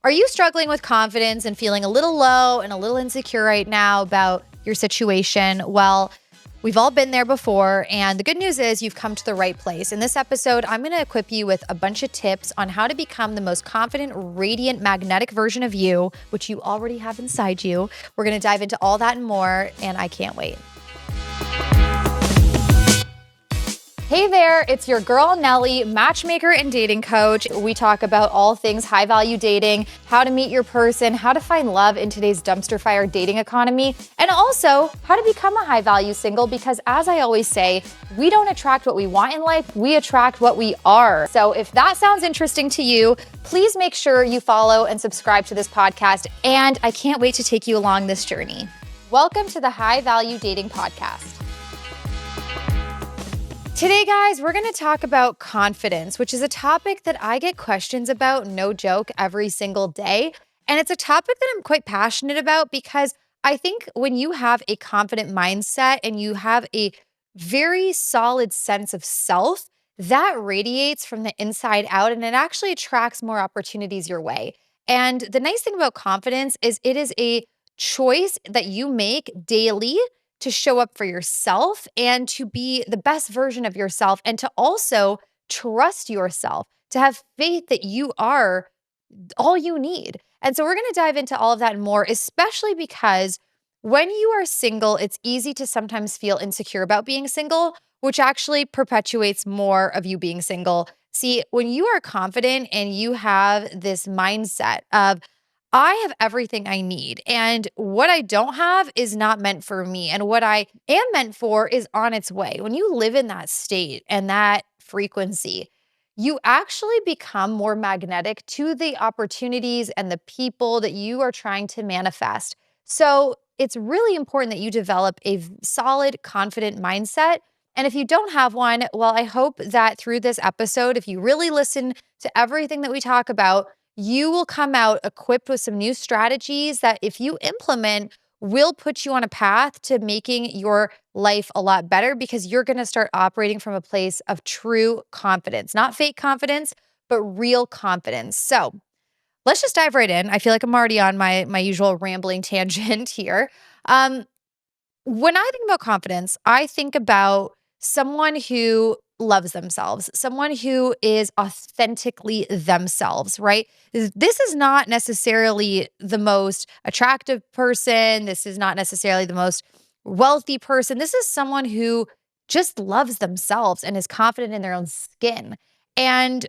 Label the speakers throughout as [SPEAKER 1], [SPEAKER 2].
[SPEAKER 1] Are you struggling with confidence and feeling a little low and a little insecure right now about your situation? Well, we've all been there before, and the good news is you've come to the right place. In this episode, I'm going to equip you with a bunch of tips on how to become the most confident, radiant, magnetic version of you, which you already have inside you. We're going to dive into all that and more, and I can't wait. Hey there, it's your girl Nelly, matchmaker and dating coach. We talk about all things high value dating, how to meet your person, how to find love in today's dumpster fire dating economy, and also how to become a high value single because as I always say, we don't attract what we want in life, we attract what we are. So if that sounds interesting to you, please make sure you follow and subscribe to this podcast, and I can't wait to take you along this journey. Welcome to the High Value Dating Podcast. Today, guys, we're going to talk about confidence, which is a topic that I get questions about, no joke, every single day. And it's a topic that I'm quite passionate about because I think when you have a confident mindset and you have a very solid sense of self, that radiates from the inside out and it actually attracts more opportunities your way. And the nice thing about confidence is it is a choice that you make daily to show up for yourself and to be the best version of yourself and to also trust yourself, to have faith that you are all you need. And so we're going to dive into all of that and more, especially because when you are single, it's easy to sometimes feel insecure about being single, which actually perpetuates more of you being single. See, when you are confident and you have this mindset of, I have everything I need. And what I don't have is not meant for me. And what I am meant for is on its way. When you live in that state and that frequency, you actually become more magnetic to the opportunities and the people that you are trying to manifest. So it's really important that you develop a solid, confident mindset. And if you don't have one, well, I hope that through this episode, if you really listen to everything that we talk about, you will come out equipped with some new strategies that if you implement will put you on a path to making your life a lot better because you're going to start operating from a place of true confidence, not fake confidence, but real confidence. So let's just dive right in. I feel like I'm already on my usual rambling tangent here. When I think about confidence, I think about someone who loves themselves, someone who is authentically themselves, right? This is not necessarily the most attractive person. This is not necessarily the most wealthy person. This is someone who just loves themselves and is confident in their own skin. And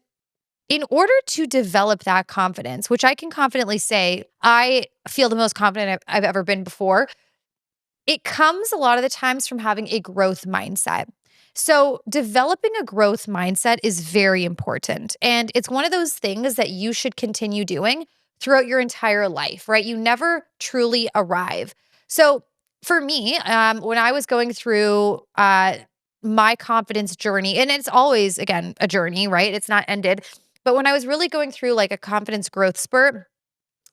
[SPEAKER 1] in order to develop that confidence, which I can confidently say, I feel the most confident I've ever been before, it comes a lot of the times from having a growth mindset. So developing a growth mindset is very important. And it's one of those things that you should continue doing throughout your entire life, right? You never truly arrive. So for me, when I was going through my confidence journey, and it's always, again, a journey, right? It's not ended. But when I was really going through like a confidence growth spurt,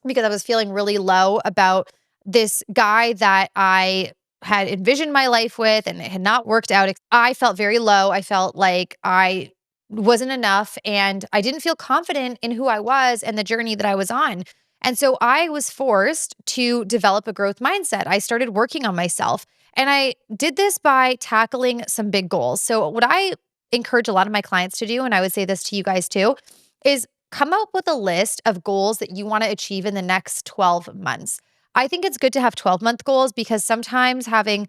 [SPEAKER 1] because I was feeling really low about this guy that I had envisioned my life with and it had not worked out. I felt very low. I felt like I wasn't enough and I didn't feel confident in who I was and the journey that I was on. And so I was forced to develop a growth mindset. I started working on myself and I did this by tackling some big goals. So what I encourage a lot of my clients to do, and I would say this to you guys too, is come up with a list of goals that you want to achieve in the next 12 months. I think it's good to have 12-month goals because sometimes having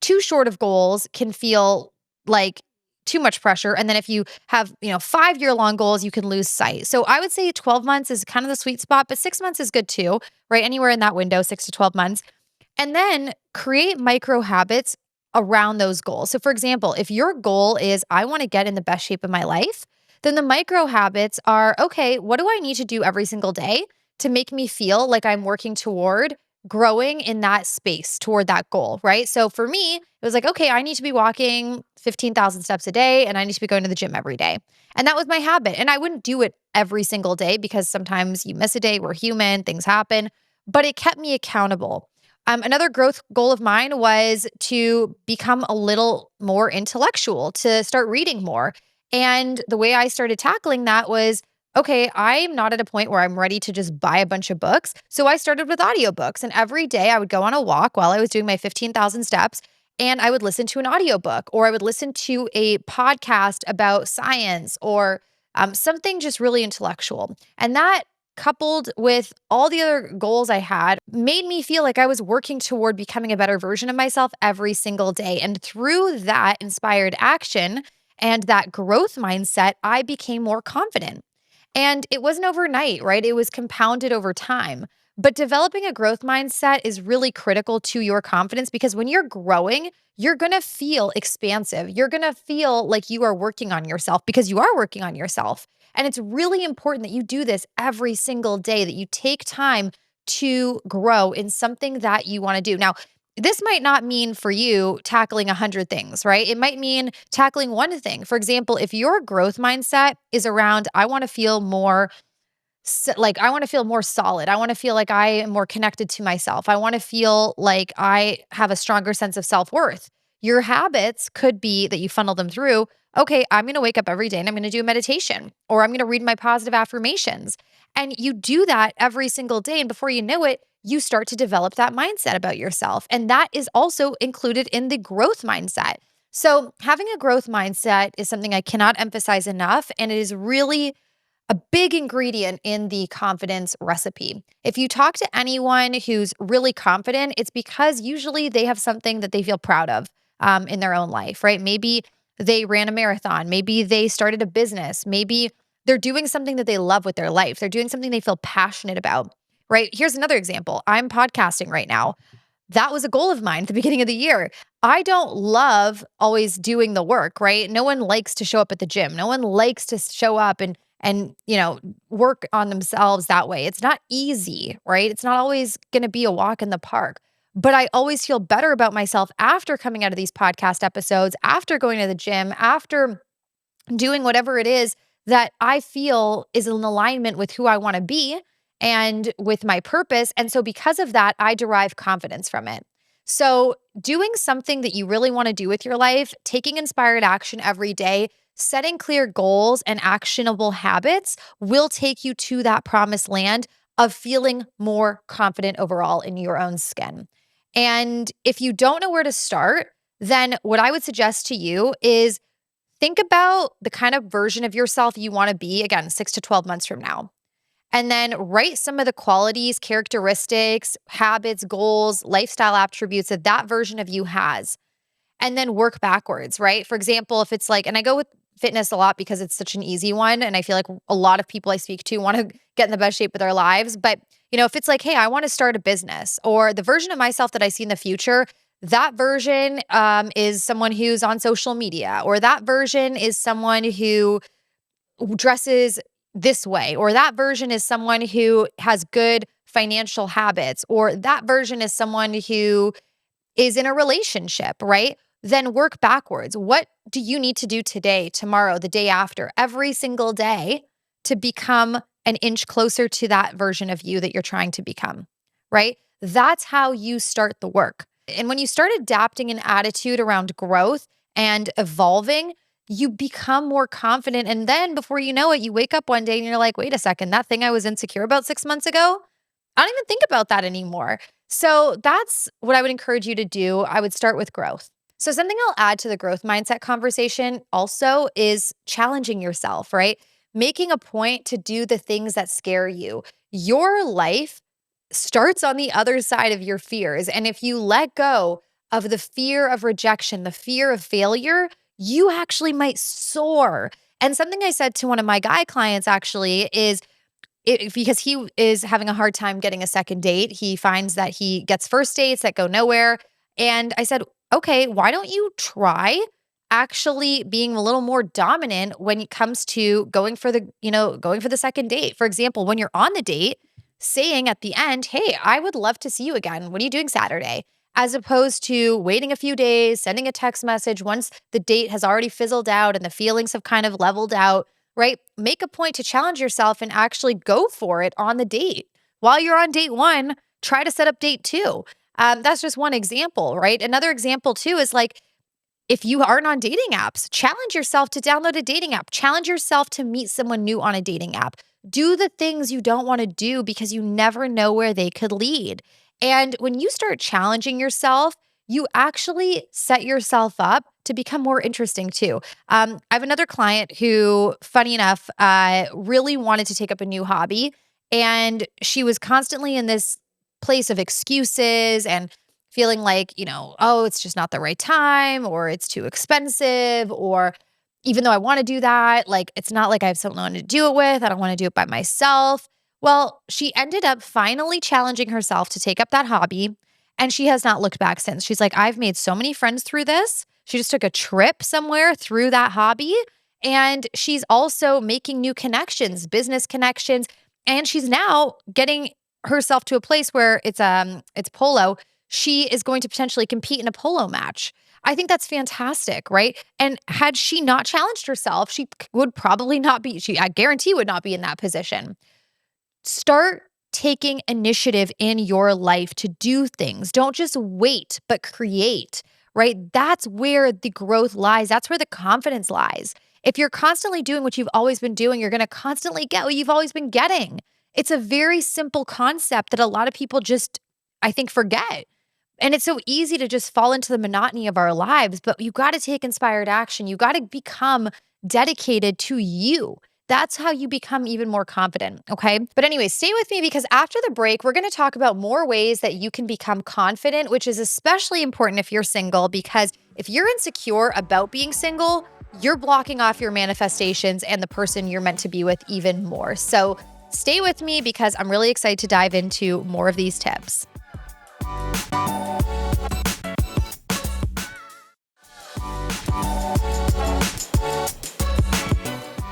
[SPEAKER 1] too short of goals can feel like too much pressure. And then if you have, 5-year long goals, you can lose sight. So I would say 12 months is kind of the sweet spot, but 6 months is good too, right? Anywhere in that window, 6 to 12 months. And then create micro habits around those goals. So for example, if your goal is, I want to get in the best shape of my life, then the micro habits are, okay, what do I need to do every single day to make me feel like I'm working toward growing in that space toward that goal, right? So for me, it was like, okay, I need to be walking 15,000 steps a day and I need to be going to the gym every day. And that was my habit. And I wouldn't do it every single day because sometimes you miss a day, we're human, things happen, but it kept me accountable. Another growth goal of mine was to become a little more intellectual, to start reading more. And the way I started tackling that was okay, I'm not at a point where I'm ready to just buy a bunch of books. So I started with audiobooks. And every day I would go on a walk while I was doing my 15,000 steps and I would listen to an audiobook or I would listen to a podcast about science or something just really intellectual. And that coupled with all the other goals I had made me feel like I was working toward becoming a better version of myself every single day. And through that inspired action and that growth mindset, I became more confident. And it wasn't overnight, right? It was compounded over time. But developing a growth mindset is really critical to your confidence because when you're growing, you're going to feel expansive. You're going to feel like you are working on yourself because you are working on yourself. And it's really important that you do this every single day, that you take time to grow in something that you want to do. Now, this might not mean for you tackling 100 things, right? It might mean tackling one thing. For example, if your growth mindset is around, I want to feel more I want to feel more solid. I want to feel like I am more connected to myself. I want to feel like I have a stronger sense of self worth. Your habits could be that you funnel them through. Okay, I'm going to wake up every day and I'm going to do a meditation or I'm going to read my positive affirmations. And you do that every single day. And before you know it, you start to develop that mindset about yourself. And that is also included in the growth mindset. So, having a growth mindset is something I cannot emphasize enough. And it is really a big ingredient in the confidence recipe. If you talk to anyone who's really confident, it's because usually they have something that they feel proud of in their own life, right? Maybe they ran a marathon. Maybe they started a business. Maybe they're doing something that they love with their life. They're doing something they feel passionate about, right? Here's another example. I'm podcasting right now. That was a goal of mine at the beginning of the year. I don't love always doing the work, right? No one likes to show up at the gym. No one likes to show up and work on themselves that way. It's not easy, right? It's not always going to be a walk in the park. But I always feel better about myself after coming out of these podcast episodes, after going to the gym, after doing whatever it is that I feel is in alignment with who I want to be and with my purpose. And so, because of that, I derive confidence from it. So, doing something that you really want to do with your life, taking inspired action every day, setting clear goals and actionable habits will take you to that promised land of feeling more confident overall in your own skin. And if you don't know where to start, then what I would suggest to you is think about the kind of version of yourself you want to be, again, 6 to 12 months from now. And then write some of the qualities, characteristics, habits, goals, lifestyle attributes that that version of you has. And then work backwards, right? For example, if it's like, and I go with fitness a lot because it's such an easy one. And I feel like a lot of people I speak to want to get in the best shape of their lives. But, if it's like, hey, I want to start a business or the version of myself that I see in the future, that version is someone who's on social media, or that version is someone who dresses this way, or that version is someone who has good financial habits, or that version is someone who is in a relationship, right? Then work backwards. What do you need to do today, tomorrow, the day after, every single day to become an inch closer to that version of you that you're trying to become, right? That's how you start the work. And when you start adapting an attitude around growth and evolving, you become more confident. And then before you know it, you wake up one day and you're like, wait a second, that thing I was insecure about 6 months ago, I don't even think about that anymore. So that's what I would encourage you to do. I would start with growth. So, something I'll add to the growth mindset conversation also is challenging yourself, right? Making a point to do the things that scare you. Your life starts on the other side of your fears. And if you let go of the fear of rejection, the fear of failure, you actually might soar. And something I said to one of my guy clients actually is, because he is having a hard time getting a second date. He finds that he gets first dates that go nowhere. And I said, okay, why don't you try actually being a little more dominant when it comes to going for the second date? For example, when you're on the date, saying at the end, hey, I would love to see you again. What are you doing Saturday? As opposed to waiting a few days, sending a text message once the date has already fizzled out and the feelings have kind of leveled out, right? Make a point to challenge yourself and actually go for it on the date. While you're on date one, try to set up date two. That's just one example, right? Another example too is like, If you aren't on dating apps, challenge yourself to download a dating app. Challenge yourself to meet someone new on a dating app. Do the things you don't want to do because you never know where they could lead. And when you start challenging yourself, you actually set yourself up to become more interesting too. I have another client who, funny enough, really wanted to take up a new hobby. And she was constantly in this place of excuses and feeling like, oh, it's just not the right time or it's too expensive, or even though I want to do that, like it's not like I have someone to do it with. I don't want to do it by myself. Well, she ended up finally challenging herself to take up that hobby, and she has not looked back since. She's like, I've made so many friends through this. She just took a trip somewhere through that hobby, and she's also making new connections, business connections, and she's now getting herself to a place where it's polo. She is going to potentially compete in a polo match. I think that's fantastic, right? And had she not challenged herself, she would probably not be, I guarantee would not be in that position. Start taking initiative in your life to do things. Don't just wait, but create, right? That's where the growth lies. That's where the confidence lies. If you're constantly doing what you've always been doing, you're going to constantly get what you've always been getting. It's a very simple concept that a lot of people just, I think, forget. And it's so easy to just fall into the monotony of our lives, but you got to take inspired action. You got to become dedicated to you. That's how you become even more confident. Okay. But anyway, stay with me because after the break, we're going to talk about more ways that you can become confident, which is especially important if you're single, because if you're insecure about being single, you're blocking off your manifestations and the person you're meant to be with even more. So stay with me because I'm really excited to dive into more of these tips.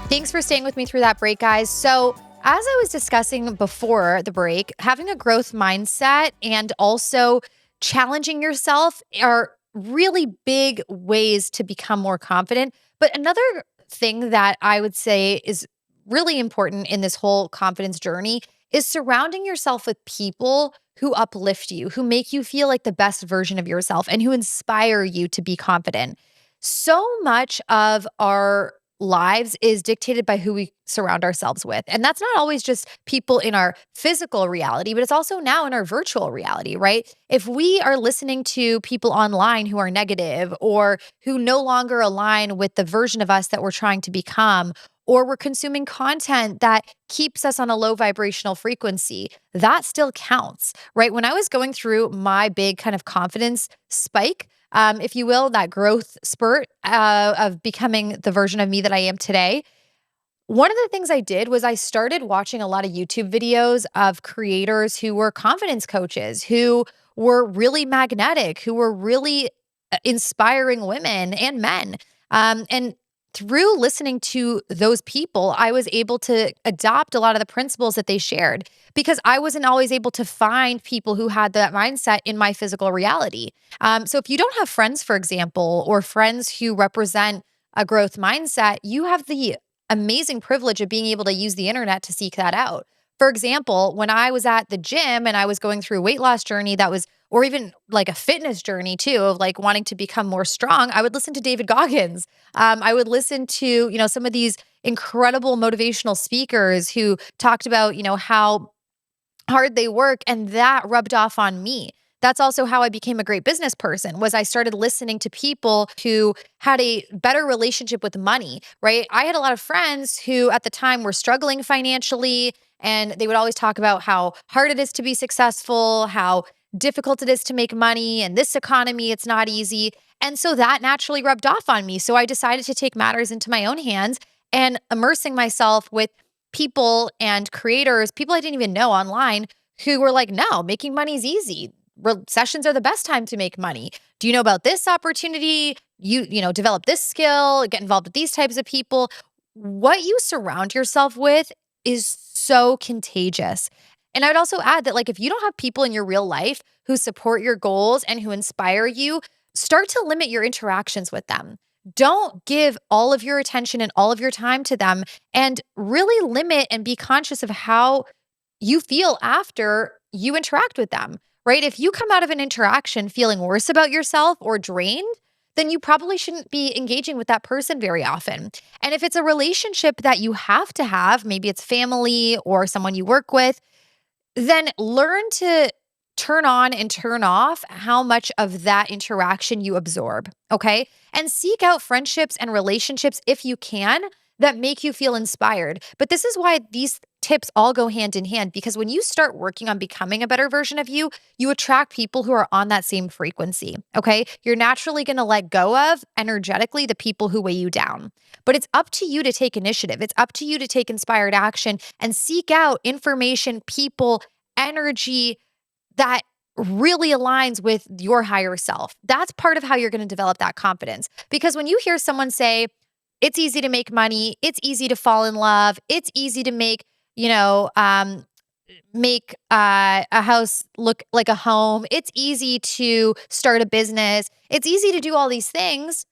[SPEAKER 1] Thanks for staying with me through that break, guys. So, as I was discussing before the break, having a growth mindset and also challenging yourself are really big ways to become more confident. But another thing that I would say is really important in this whole confidence journey is surrounding yourself with people who uplift you, who make you feel like the best version of yourself, and who inspire you to be confident. So much of our lives is dictated by who we surround ourselves with. And that's not always just people in our physical reality, but it's also now in our virtual reality, right? If we are listening to people online who are negative or who no longer align with the version of us that we're trying to become, or we're consuming content that keeps us on a low vibrational frequency, that still counts, right? When I was going through my big kind of confidence spike, if you will, that growth spurt of becoming the version of me that I am today. One of the things I did was I started watching a lot of YouTube videos of creators who were confidence coaches, who were really magnetic, who were really inspiring women and men. And through listening to those people, I was able to adopt a lot of the principles that they shared because I wasn't always able to find people who had that mindset in my physical reality. So if you don't have friends, for example, or friends who represent a growth mindset, you have the amazing privilege of being able to use the internet to seek that out. For example, when I was at the gym and I was going through a weight loss journey that was, or even like a fitness journey too, of like wanting to become more strong, I would listen to David Goggins. I would listen to, some of these incredible motivational speakers who talked about, how hard they work, and that rubbed off on me. That's also how I became a great business person, was I started listening to people who had a better relationship with money, right? I had a lot of friends who at the time were struggling financially, and they would always talk about how hard it is to be successful, how difficult it is to make money, and this economy, it's not easy. And so that naturally rubbed off on me. So I decided to take matters into my own hands and immersing myself with people and creators, people I didn't even know online, who were like, no, making money is easy. Recessions are the best time to make money. Do you know about this opportunity? Develop this skill, get involved with these types of people. What you surround yourself with is so contagious. And I would also add that, like, if you don't have people in your real life who support your goals and who inspire you, start to limit your interactions with them. Don't give all of your attention and all of your time to them, and really limit and be conscious of how you feel after you interact with them, right? If you come out of an interaction feeling worse about yourself or drained, then you probably shouldn't be engaging with that person very often. And if it's a relationship that you have to have, maybe it's family or someone you work with, then learn to turn on and turn off how much of that interaction you absorb, okay? And seek out friendships and relationships if you can that make you feel inspired. But this is why these tips all go hand in hand because when you start working on becoming a better version of you, you attract people who are on that same frequency, okay? You're naturally going to let go of energetically the people who weigh you down. But it's up to you to take initiative. It's up to you to take inspired action and seek out information, people, energy that really aligns with your higher self. That's part of how you're going to develop that confidence. Because when you hear someone say, it's easy to make money, it's easy to fall in love, it's easy to make, you know, make a house look like a home, it's easy to start a business, it's easy to do all these things.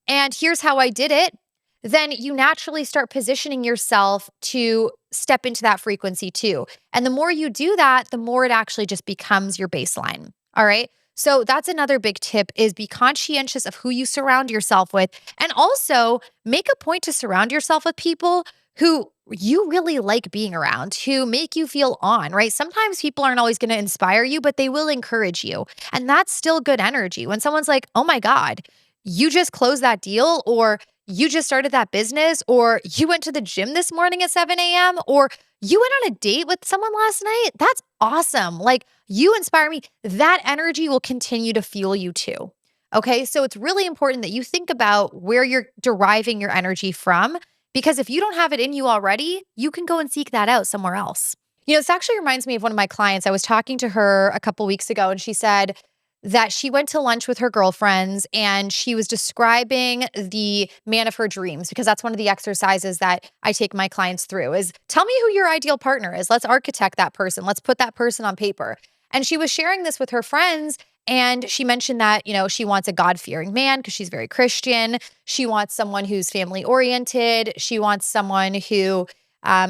[SPEAKER 1] And here's how I did it, then you naturally start positioning yourself to step into that frequency too. And the more you do that, the more it actually just becomes your baseline. All right. So that's another big tip is be conscientious of who you surround yourself with and also make a point to surround yourself with people who you really like being around, who make you feel on, right? Sometimes people aren't always going to inspire you, but they will encourage you. And that's still good energy. When someone's like, "Oh my god, you just closed that deal," or "You just started that business," or "You went to the gym this morning at 7 a.m.," or "You went on a date with someone last night." That's awesome. Like, you inspire me. That energy will continue to fuel you too. Okay. So it's really important that you think about where you're deriving your energy from, because if you don't have it in you already, you can go and seek that out somewhere else. This actually reminds me of one of my clients. I was talking to her a couple weeks ago, and she said, that she went to lunch with her girlfriends and she was describing the man of her dreams because that's one of the exercises that I take my clients through is tell me who your ideal partner is. Let's architect that person. Let's put that person on paper. And she was sharing this with her friends and she mentioned that, she wants a God-fearing man because she's very Christian. She wants someone who's family oriented. She wants someone who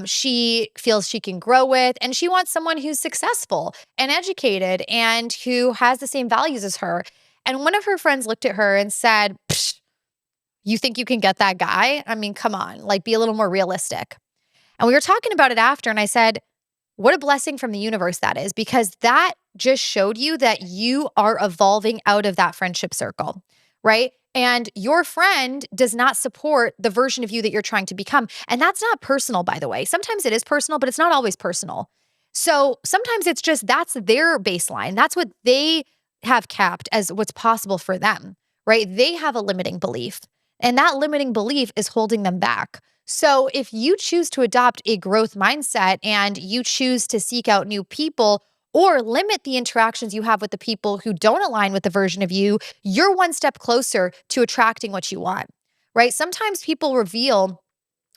[SPEAKER 1] she feels she can grow with, and she wants someone who's successful and educated and who has the same values as her. And one of her friends looked at her and said, "Psh, you think you can get that guy? I mean, come on, like be a little more realistic." And we were talking about it after, and I said, what a blessing from the universe that is, because that just showed you that you are evolving out of that friendship circle, right? And your friend does not support the version of you that you're trying to become. And that's not personal, by the way. Sometimes it is personal, but it's not always personal. So sometimes it's just that's their baseline. That's what they have capped as what's possible for them, right? They have a limiting belief, and that limiting belief is holding them back. So if you choose to adopt a growth mindset and you choose to seek out new people or limit the interactions you have with the people who don't align with the version of you, you're one step closer to attracting what you want, right? Sometimes people reveal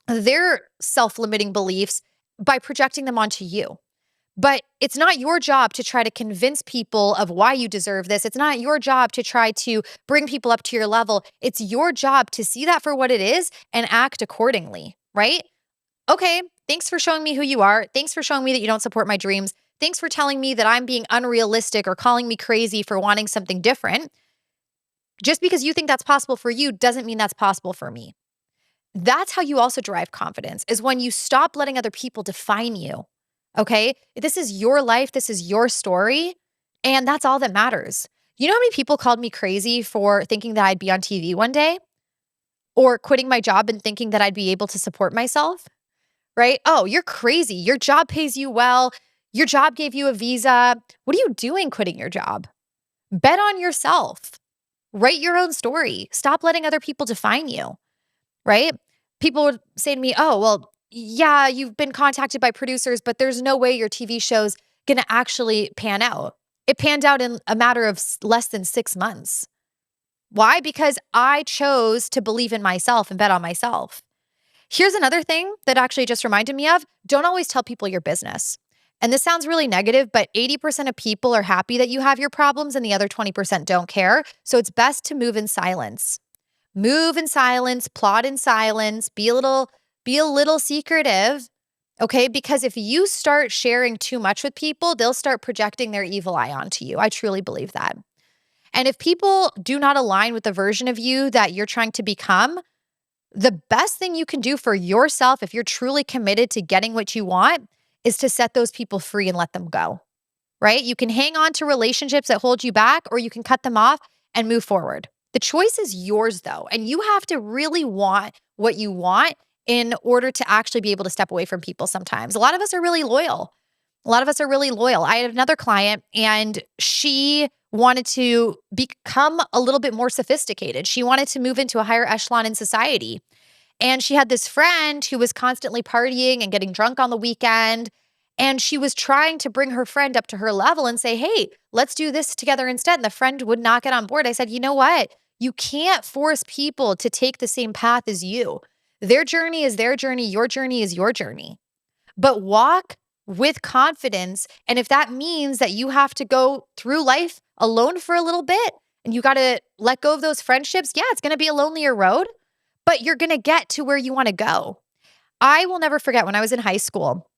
[SPEAKER 1] their self-limiting beliefs by projecting them onto you. But it's not your job to try to convince people of why you deserve this. It's not your job to try to bring people up to your level. It's your job to see that for what it is and act accordingly, right? Okay, thanks for showing me who you are. Thanks for showing me that you don't support my dreams. Thanks for telling me that I'm being unrealistic or calling me crazy for wanting something different. Just because you think that's possible for you doesn't mean that's possible for me. That's how you also derive confidence is when you stop letting other people define you. Okay? This is your life, this is your story, and that's all that matters. You know how many people called me crazy for thinking that I'd be on TV one day or quitting my job and thinking that I'd be able to support myself? Right? Oh, you're crazy. Your job pays you well. Your job gave you a visa. What are you doing quitting your job? Bet on yourself. Write your own story. Stop letting other people define you, right? People would say to me, "Oh, well, yeah, you've been contacted by producers, but there's no way your TV show's going to actually pan out." It panned out in a matter of less than 6 months. Why? Because I chose to believe in myself and bet on myself. Here's another thing that actually just reminded me of. Don't always tell people your business. And this sounds really negative, but 80% of people are happy that you have your problems and the other 20% don't care. So it's best to move in silence. Move in silence, plot in silence, be a little secretive. Okay? Because if you start sharing too much with people, they'll start projecting their evil eye onto you. I truly believe that. And if people do not align with the version of you that you're trying to become, the best thing you can do for yourself, if you're truly committed to getting what you want, is to set those people free and let them go, right? You can hang on to relationships that hold you back, or you can cut them off and move forward. The choice is yours, though. And you have to really want what you want in order to actually be able to step away from people sometimes. A lot of us are really loyal. A lot of us are really loyal. I had another client and she wanted to become a little bit more sophisticated. She wanted to move into a higher echelon in society. And she had this friend who was constantly partying and getting drunk on the weekend. And she was trying to bring her friend up to her level and say, hey, let's do this together instead. And the friend would not get on board. I said, you know what? You can't force people to take the same path as you. Their journey is their journey. Your journey is your journey. But walk with confidence. And if that means that you have to go through life alone for a little bit and you got to let go of those friendships, yeah, it's going to be a lonelier road, but you're going to get to where you want to go. I will never forget when I was in high school.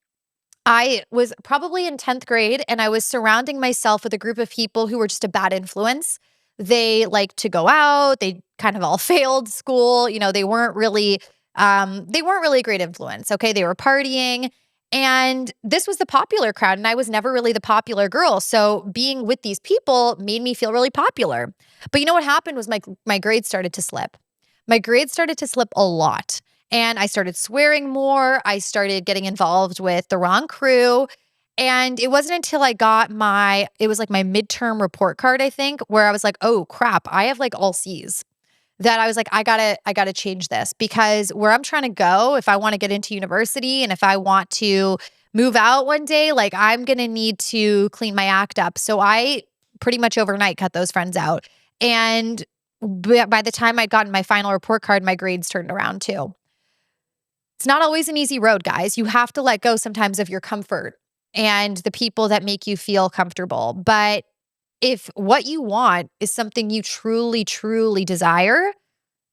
[SPEAKER 1] I was probably in 10th grade and I was surrounding myself with a group of people who were just a bad influence. They liked to go out, they kind of all failed school, they weren't really a great influence, okay? They were partying and this was the popular crowd and I was never really the popular girl. So being with these people made me feel really popular. But you know what happened was my grades started to slip. My grades started to slip a lot. And I started swearing more. I started getting involved with the wrong crew. And it wasn't until I got it was like my midterm report card, I think, where I was like, oh crap, I have like all C's. That I was like, I gotta change this because where I'm trying to go, if I want to get into university and if I want to move out one day, like I'm gonna need to clean my act up. So I pretty much overnight cut those friends out. And by the time I'd gotten my final report card, my grades turned around too. It's not always an easy road, guys. You have to let go sometimes of your comfort and the people that make you feel comfortable. But if what you want is something you truly, truly desire,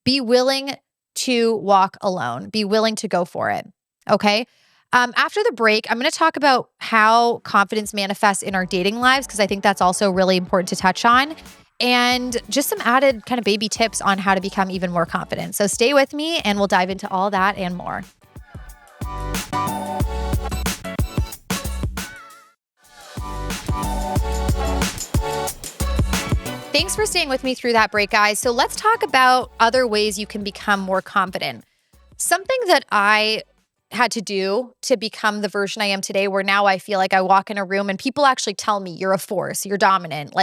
[SPEAKER 1] be willing to walk alone. Be willing to go for it. Okay. After the break, I'm going to talk about how confidence manifests in our dating lives because I think that's also really important to touch on. And just some added kind of baby tips on how to become even more confident. So stay with me and we'll dive into all that and more. Thanks for staying with me through that break, guys. So let's talk about other ways you can become more confident. Something that I had to do to become the version I am today, where now I feel like I walk in a room and people actually tell me you're a force, you're dominant,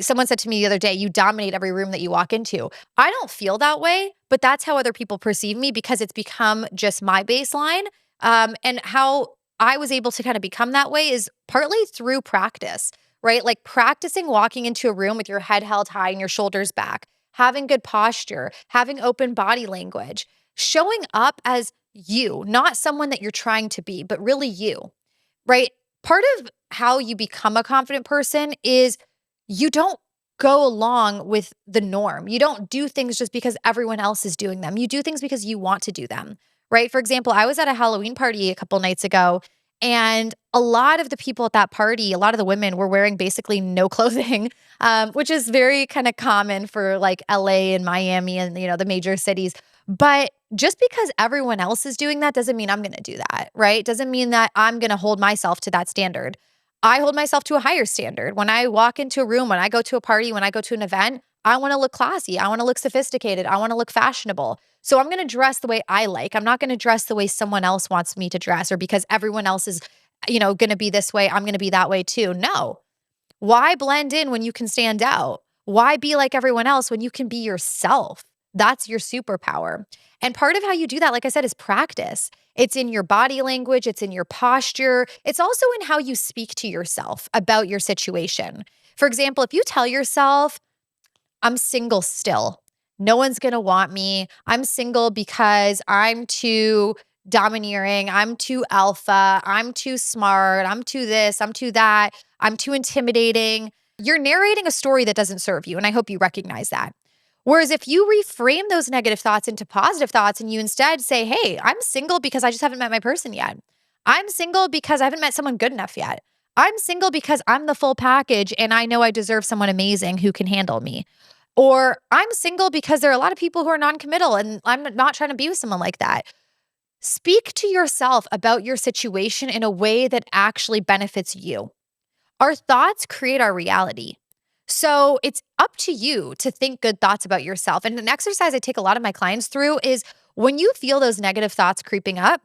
[SPEAKER 1] someone said to me the other day, you dominate every room that you walk into. I don't feel that way, but that's how other people perceive me because it's become just my baseline. And how I was able to kind of become that way is partly through practice, right? Like practicing walking into a room with your head held high and your shoulders back, having good posture, having open body language, showing up as you, not someone that you're trying to be, but really you, right? Part of how you become a confident person is you don't go along with the norm. You don't do things just because everyone else is doing them. You do things because you want to do them, right? For example, I was at a Halloween party a couple nights ago, and a lot of the people at that party, a lot of the women were wearing basically no clothing, which is very kind of common for like LA and Miami and, the major cities. But just because everyone else is doing that doesn't mean I'm going to do that, right? Doesn't mean that I'm going to hold myself to that standard. I hold myself to a higher standard. When I walk into a room, when I go to a party, when I go to an event, I want to look classy. I want to look sophisticated. I want to look fashionable. So I'm going to dress the way I like. I'm not going to dress the way someone else wants me to dress or because everyone else is, going to be this way, I'm going to be that way too. No. Why blend in when you can stand out? Why be like everyone else when you can be yourself? That's your superpower. And part of how you do that, like I said, is practice. It's in your body language, it's in your posture. It's also in how you speak to yourself about your situation. For example, if you tell yourself, I'm single still, no one's going to want me. I'm single because I'm too domineering. I'm too alpha. I'm too smart. I'm too this. I'm too that. I'm too intimidating. You're narrating a story that doesn't serve you. And I hope you recognize that. Whereas if you reframe those negative thoughts into positive thoughts and you instead say, hey, I'm single because I just haven't met my person yet. I'm single because I haven't met someone good enough yet. I'm single because I'm the full package and I know I deserve someone amazing who can handle me. Or I'm single because there are a lot of people who are non-committal and I'm not trying to be with someone like that. Speak to yourself about your situation in a way that actually benefits you. Our thoughts create our reality. So it's up to you to think good thoughts about yourself. And an exercise I take a lot of my clients through is when you feel those negative thoughts creeping up,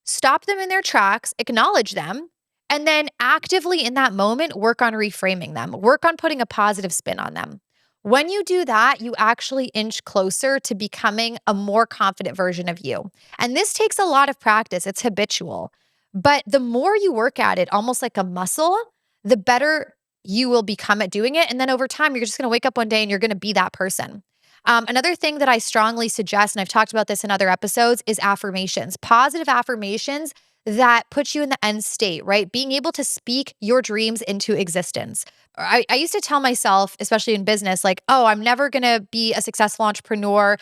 [SPEAKER 1] stop them in their tracks, acknowledge them, and then actively in that moment, work on reframing them, work on putting a positive spin on them. When you do that, you actually inch closer to becoming a more confident version of you. And this takes a lot of practice, it's habitual. But the more you work at it, almost like a muscle, the better you will become at doing it. And then over time, you're just gonna wake up one day and you're gonna be that person. Another thing that I strongly suggest, and I've talked about this in other episodes, is affirmations, positive affirmations that put you in the end state, right? Being able to speak your dreams into existence. I used to tell myself, especially in business, like, oh, I'm never going to be a successful entrepreneur.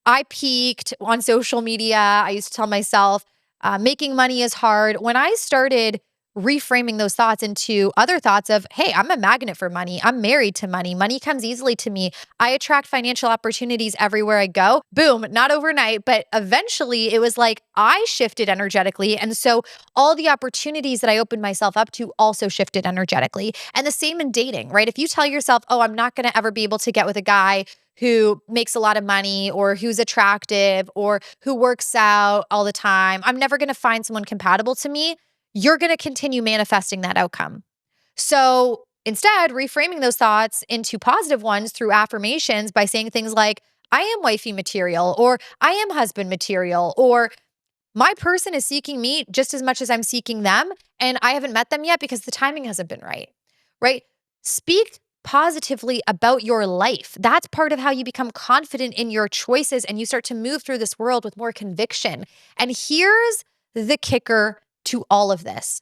[SPEAKER 1] I peaked on social media. I used to tell myself, making money is hard. When I started reframing those thoughts into other thoughts of, hey, I'm a magnet for money. I'm married to money. Money comes easily to me. I attract financial opportunities everywhere I go. Boom, not overnight, but eventually it was like I shifted energetically. And so all the opportunities that I opened myself up to also shifted energetically. And the same in dating, right? If you tell yourself, oh, I'm not going to ever be able to get with a guy who makes a lot of money or who's attractive or who works out all the time. I'm never going to find someone compatible to me. You're going to continue manifesting that outcome. So instead, reframing those thoughts into positive ones through affirmations by saying things like, I am wifey material, or I am husband material, or my person is seeking me just as much as I'm seeking them. And I haven't met them yet because the timing hasn't been right. Right? Speak positively about your life. That's part of how you become confident in your choices and you start to move through this world with more conviction. And here's the kicker to all of this: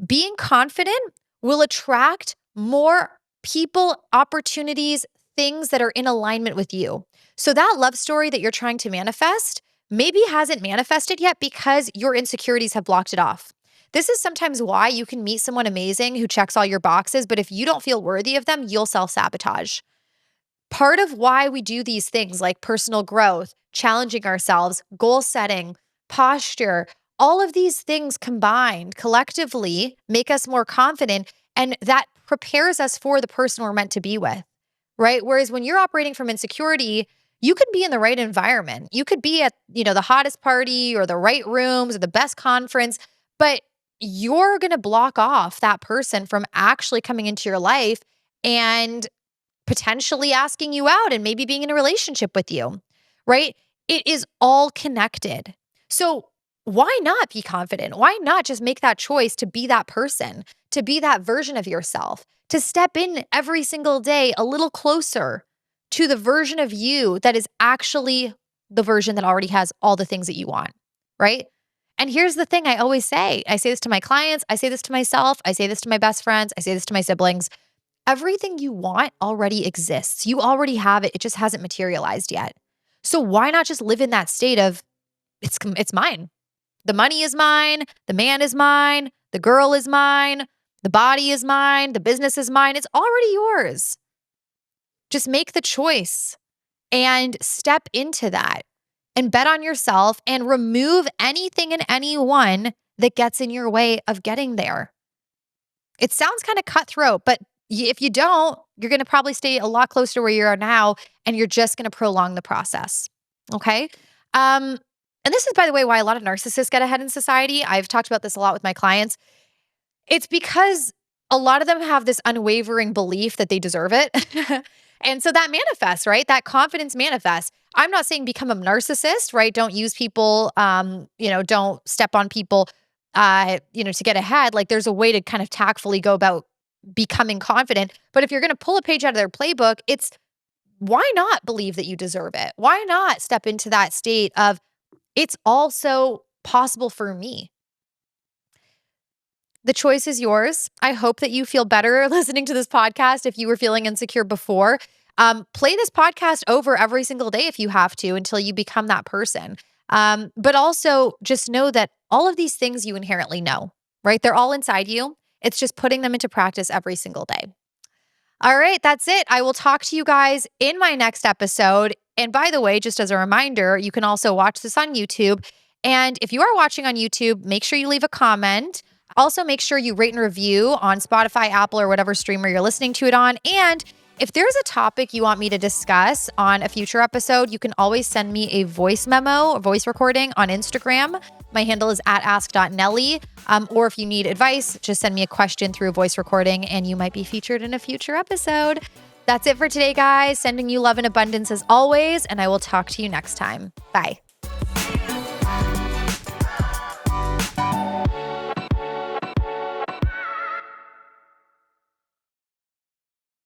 [SPEAKER 1] being confident will attract more people, opportunities, things that are in alignment with you. So that love story that you're trying to manifest maybe hasn't manifested yet because your insecurities have blocked it off. This is sometimes why you can meet someone amazing who checks all your boxes, but if you don't feel worthy of them, you'll self sabotage. Part of why we do these things like personal growth, challenging ourselves, goal setting, posture, all of these things combined collectively make us more confident. And that prepares us for the person we're meant to be with, right? Whereas when you're operating from insecurity, you could be in the right environment. You could be at, the hottest party or the right rooms or the best conference, but you're going to block off that person from actually coming into your life and potentially asking you out and maybe being in a relationship with you, right? It is all connected. So, why not be confident? Why not just make that choice to be that person, to be that version of yourself, to step in every single day a little closer to the version of you that is actually the version that already has all the things that you want, right? And here's the thing I say this to my clients, I say this to myself, I say this to my best friends, I say this to my siblings. Everything you want already exists. You already have it. It just hasn't materialized yet. So why not just live in that state of it's mine. The money is mine, the man is mine, the girl is mine, the body is mine, the business is mine. It's already yours. Just make the choice and step into that and bet on yourself and remove anything and anyone that gets in your way of getting there. It sounds kind of cutthroat, but if you don't, you're going to probably stay a lot closer to where you are now and you're just going to prolong the process. Okay. And this is, by the way, why a lot of narcissists get ahead in society. I've talked about this a lot with my clients. It's because a lot of them have this unwavering belief that they deserve it. And so that manifests, right? That confidence manifests. I'm not saying become a narcissist, right? Don't use people, don't step on people, to get ahead. Like there's a way to kind of tactfully go about becoming confident. But if you're going to pull a page out of their playbook, it's why not believe that you deserve it? Why not step into that state of it's also possible for me? The choice is yours. I hope that you feel better listening to this podcast if you were feeling insecure before. Play this podcast over every single day if you have to until you become that person. But also just know that all of these things you inherently know, right? They're all inside you. It's just putting them into practice every single day. All right, that's it. I will talk to you guys in my next episode. And by the way, just as a reminder, you can also watch this on YouTube. And if you are watching on YouTube, make sure you leave a comment. Also, make sure you rate and review on Spotify, Apple, or whatever streamer you're listening to it on. And if there's a topic you want me to discuss on a future episode, you can always send me a voice memo or voice recording on Instagram. My handle is at ask.nelly. Or if you need advice, just send me a question through a voice recording and you might be featured in a future episode. That's it for today, guys. Sending you love and abundance as always, and I will talk to you next time. Bye.